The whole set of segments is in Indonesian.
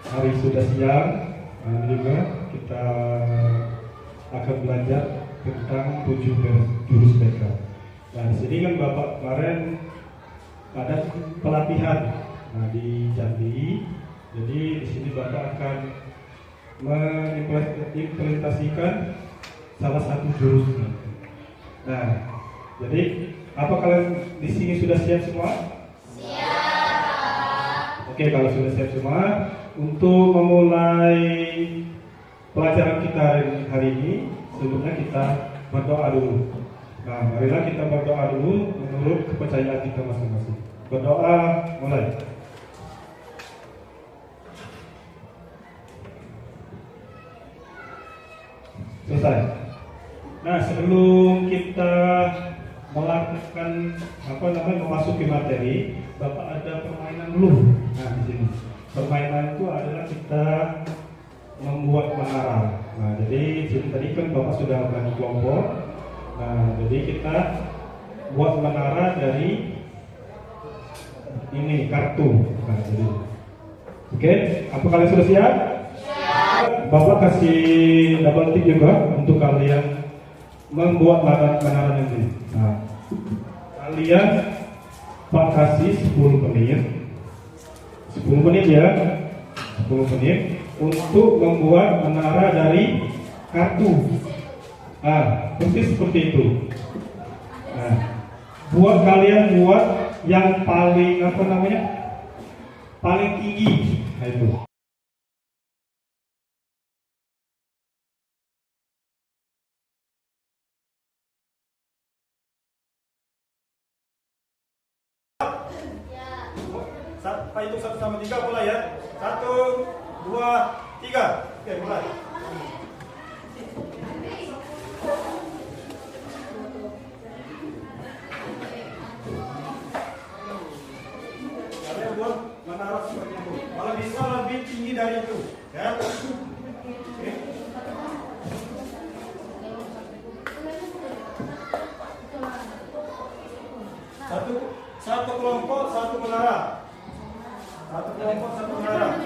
Hari sudah siang, juga kita akan belajar tentang 7 jurus BK. Nah, di sini kan Bapak kemarin ada pelatihan di Jambi. Jadi di sini Bapak akan mengimplementasikan salah satu jurusnya. Nah, jadi apa kalian di sini sudah siap semua? Oke, kalau sudah siap semua, untuk memulai pelajaran kita hari ini, sebelumnya kita berdoa dulu. Nah, marilah kita berdoa dulu menurut kepercayaan kita masing-masing. Berdoa, mulai. Selesai. Nah, sebelum kita melakukan memasuki materi, Bapak ada permainan dulu. Nah, di sini permainan itu adalah kita membuat menara. Nah, jadi tadi kan Bapak sudah bagi kelompok. Nah, jadi kita buat menara dari ini kartu. Nah, jadi oke, apa kalian sudah siap? Bapak kasih double tick juga untuk kalian membuat menara nanti. Nah, kalian Pak kasih 10 menit 10 menit ya, 10 menit untuk membuat menara dari kartu. Nah, persis seperti itu. Nah, kalian buat yang paling paling tinggi. Nah, itu. Pak hitung 1 sampai 3 mulai ya. 1, 2, 3. Oke, mulai. Kalian buat menara seperti itu. Kalau bisa lebih tinggi dari itu, ya. Oke. Satu kelompok, satu menara. Satu kelompok, satu menara.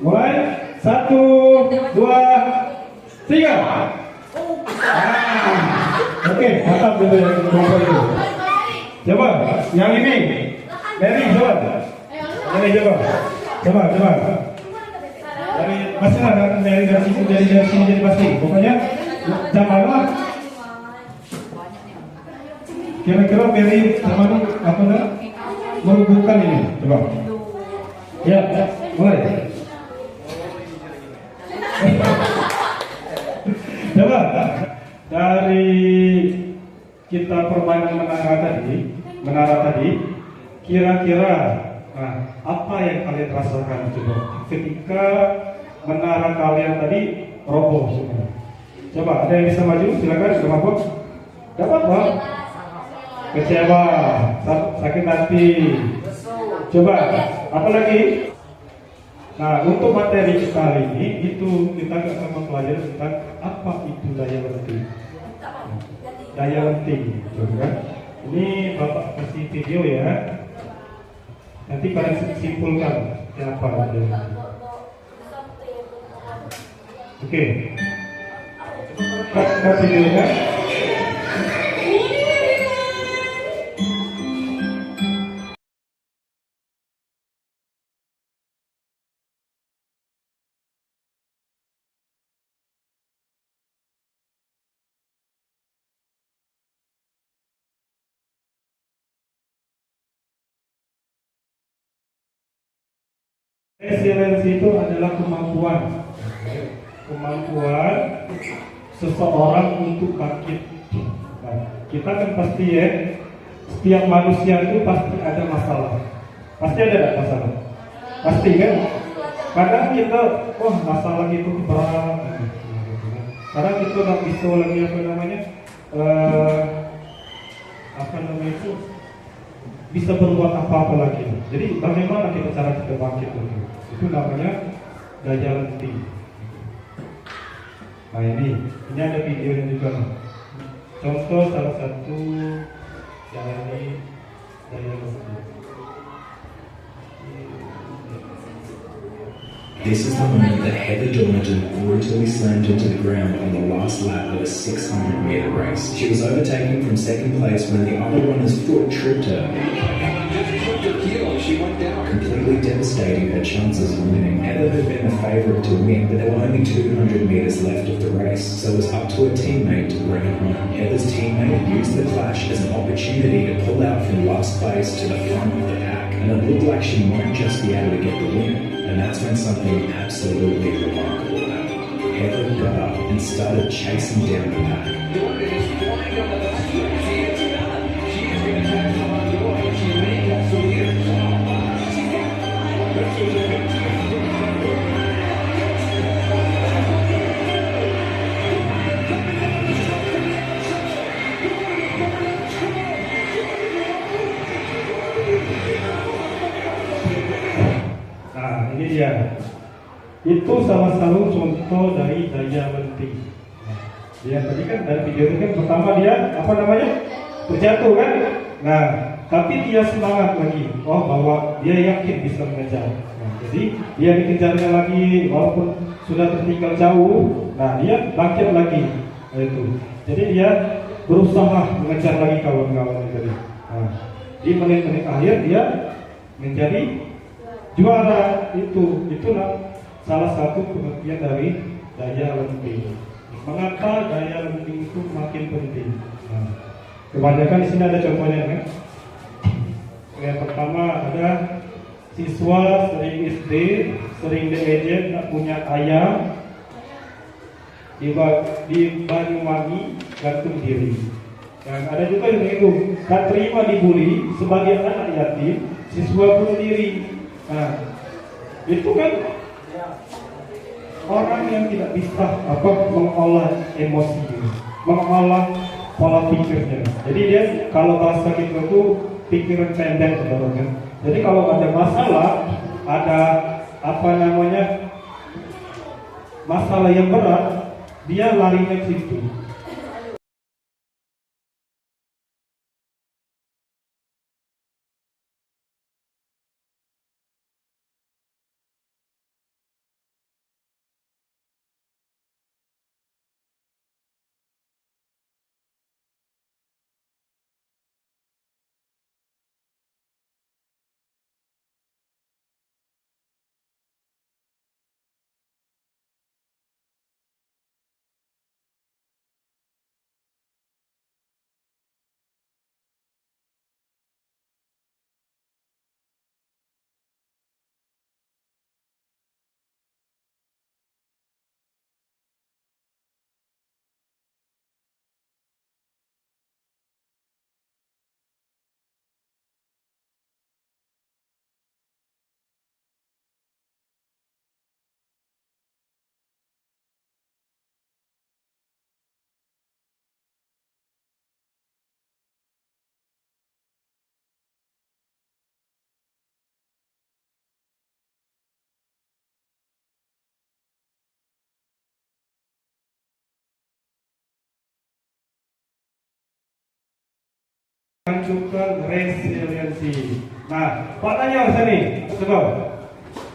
Mulai. 1, 2, 3. Oke, mantap dulu yang kelompok itu. Coba, yang ini. Mary, coba. Mary, coba. Coba. Dari pasti lah, dari sini jadi pasti. Pokoknya jangan lah. Kira-kira Mary sama apa namanya? Merubuhkan ini. Coba. Ya, mulai. Coba dari kita permainan menara tadi, kira-kira apa yang kalian rasakan coba ketika menara kalian tadi roboh semua? Coba ada yang bisa maju, silakan. Dapat Bang? Kecewa, sakit hati. Coba apa lagi? Nah, untuk materi kita hari ini itu kita akan mempelajari tentang apa itu daya lenting. Daya lenting, kan? Ini Bapak kasih video ya. Nanti kalian simpulkan apa daya lenting. Oke. Kita videonya. Resiliensi itu adalah kemampuan seseorang untuk bangkit. Nah, kita kan pasti ya, setiap manusia itu pasti ada masalah. Pasti ada masalah. Pasti kan? Kadang kita, masalah itu berat. Kadang kita nggak bisa lagi apa namanya itu bisa berbuat apa-apa lagi. Jadi bagaimana cara kita bangkit lagi? Itu namanya daya lenting. Nah ini ada videonya juga. Contoh salah satu dari daya lenting. This is the moment that Heather Dornton brutally slammed into the ground on the last lap of a 600-metre race. She was overtaken from second place when the other runner's foot tripped her, completely devastating her chances of winning. Heather had been the favourite to win, but there were only 200 metres left of the race, so it was up to her teammate to bring it home. Heather's teammate used the clash as an opportunity to pull out from last place to the front of the pack, and it looked like she might just be able to get the win. And that's when something absolutely remarkable happened. Heather got up and started chasing down the pack. Ini dia. Itu salah satu contoh dari daya lenting. Dia tadi kan dari video itu kan pertama dia terjatuh kan. Nah, tapi dia semangat lagi. Bahwa dia yakin bisa mengejar. Nah, jadi dia dikejarnya lagi walaupun sudah tertinggal jauh. Nah, dia bangkit lagi. Nah, itu. Jadi dia berusaha mengejar lagi kawan-kawan tadi. Nah, di menit-menit akhir dia menjadi juara. Itulah salah satu pengertian dari daya lenting. Mengapa daya lenting itu makin penting? Nah, kebanyakan di sini ada contohnya kan. Yang pertama ada siswa sering SD, sering diejek, tak punya ayah, di Banyuwangi gantung diri. Dan ada juga yang itu tak terima dibully sebagai anak yatim, siswa bunuh diri. Nah, itu kan orang yang tidak bisa mengolah emosi, mengolah pola pikirnya. Jadi dia kalau bahasa kita itu pikiran pendek, kan. Jadi kalau ada masalah, ada masalah yang berat, dia larinya ke situ. Hancurkan resiliensi. Nah, Pak tanya saya nih, coba.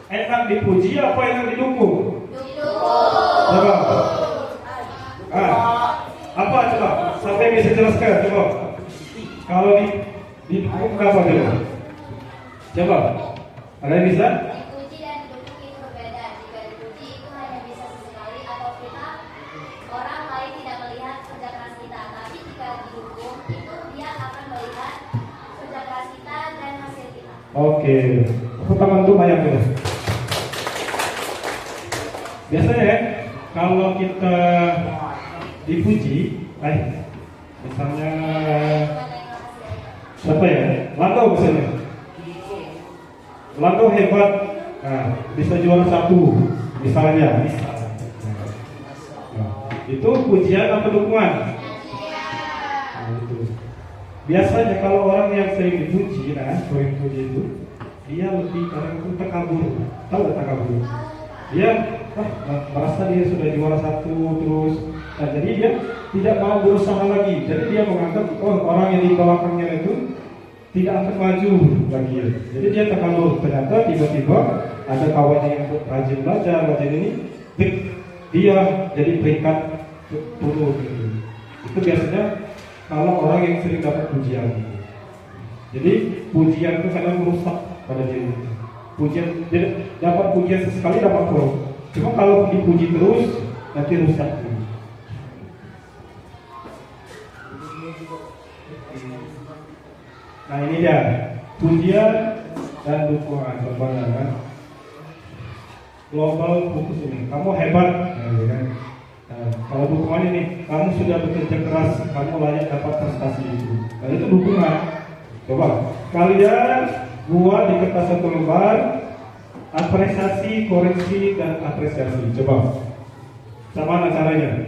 Enak dipuji apa enak didukung? Coba. Apa coba? Sampai bisa jelaskan coba. Kalau didukung apa coba? Coba. Ada yang bisa? Dipuji dan didukung itu berbeda. Jika dipuji itu hanya bisa sesekali atau kita orang lain tidak melihat kerja keras kita. Tapi jika didukung itu dia akan melihat kerja keras kita dan hasil kita. Oke. Tepuk tangan untuk Maya dulu. Biasanya ya, kalau kita dipuji, misalnya siapa ya? Lando misalnya. Lando hebat, nah, bisa juara 1, misalnya. Nah, itu pujian atau dukungan? Nah, itu. Biasanya kalau orang yang sering dipuji, sering puji itu, dia lebih kadang itu takabur. Tahu nggak takabur? Dia merasa dia sudah juara 1 terus, nah, jadi dia tidak mau berusaha lagi. Jadi dia menganggap orang yang di belakangnya itu tidak akan maju lagi. Jadi dia takabur. Ternyata tiba-tiba ada kawannya yang rajin belajar ini, dia jadi peringkat turun. Itu biasanya kalau orang yang sering dapat pujian. Jadi pujian itu kadang merusak pada diri. Pujian dapat pujian sesekali dapat pro. Cuma kalau dipuji terus nanti rusak. Nah ini dia pujian dan dukungan kan. Global fokus ini, kamu hebat. Nah, kalau dukungan ini, kamu sudah bekerja keras, kamu layak dapat prestasi itu. Nah itu dukungan. Coba kalian buat di kertas 1 lembar apresiasi, koreksi, dan apresiasi. Coba sama mana caranya?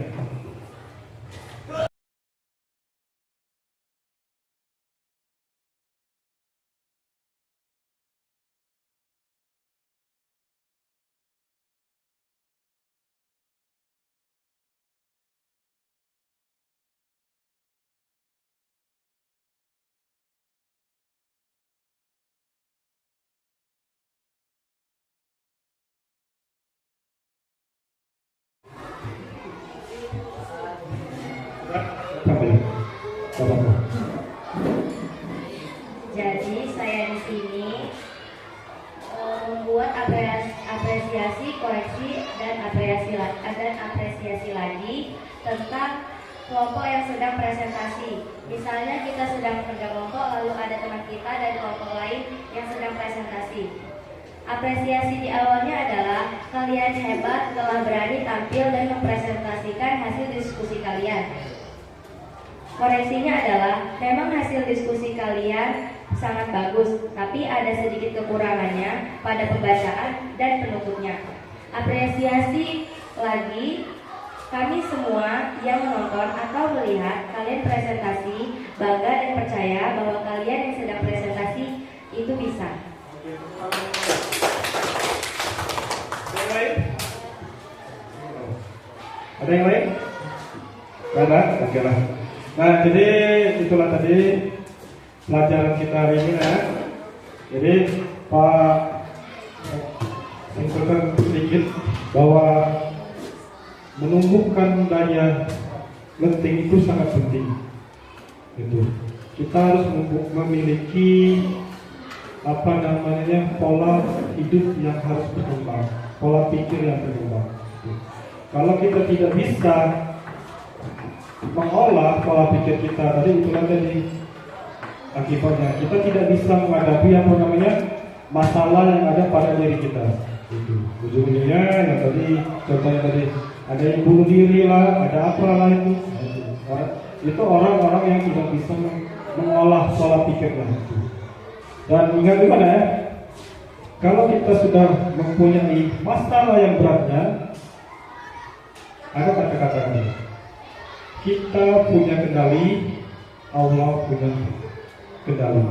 Jadi saya di sini membuat apresiasi, koreksi, dan apresiasi lagi tentang kelompok yang sedang presentasi. Misalnya kita sedang bekerja kelompok, lalu ada teman kita dari kelompok lain yang sedang presentasi. Apresiasi di awalnya adalah kalian hebat telah berani tampil dan mempresentasikan hasil diskusi kalian. Koreksinya adalah memang hasil diskusi kalian sangat bagus, tapi ada sedikit kekurangannya pada pembacaan dan penutupnya. Apresiasi lagi, kami semua yang menonton atau melihat kalian presentasi bangga dan percaya bahwa kalian yang sedang presentasi itu bisa. Ada yang lain? Ada? Oke lah. Nah, jadi itulah tadi pelajaran kita hari ini ya. Jadi Pak simpulkan sedikit bahwa menumbuhkan daya lenting itu sangat penting. Itu kita harus memiliki pola hidup yang harus berkembang, pola pikir yang berkembang. Kalau kita tidak bisa mengolah pola pikir kita tadi, itulah tadi akibatnya kita tidak bisa menghadapi masalah yang ada pada diri kita. Itu ujung-ujungnya yang tadi contohnya tadi ada yang bunuh diri lah, ada apa lah itu orang-orang yang tidak bisa mengolah pola pikirnya. Dan ingat juga ya, kalau kita sudah mempunyai masalah yang beratnya, ada kata-kata kita punya kendali, Allah punya kendali.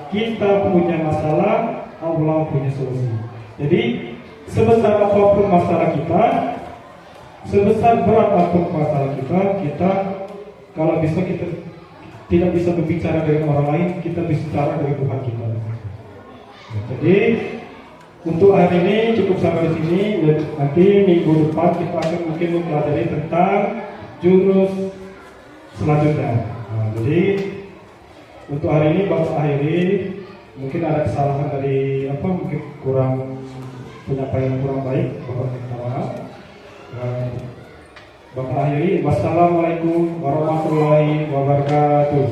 Kita punya masalah, Allah punya solusi. Jadi sebesar apapun masalah kita, sebesar berat apapun masalah kita kalau bisa kita tidak bisa berbicara dengan orang lain, kita bicara dengan Tuhan kita. Jadi untuk hari ini cukup sampai di sini. Nanti minggu depan kita akan mungkin mempelajari tentang jurus selanjutnya. Nah, jadi untuk hari ini Bapak akhiri. Mungkin ada kesalahan dari mungkin kurang penyampaian kurang baik, Bapak minta maaf. Bapak akhiri. Wassalamualaikum warahmatullahi wabarakatuh.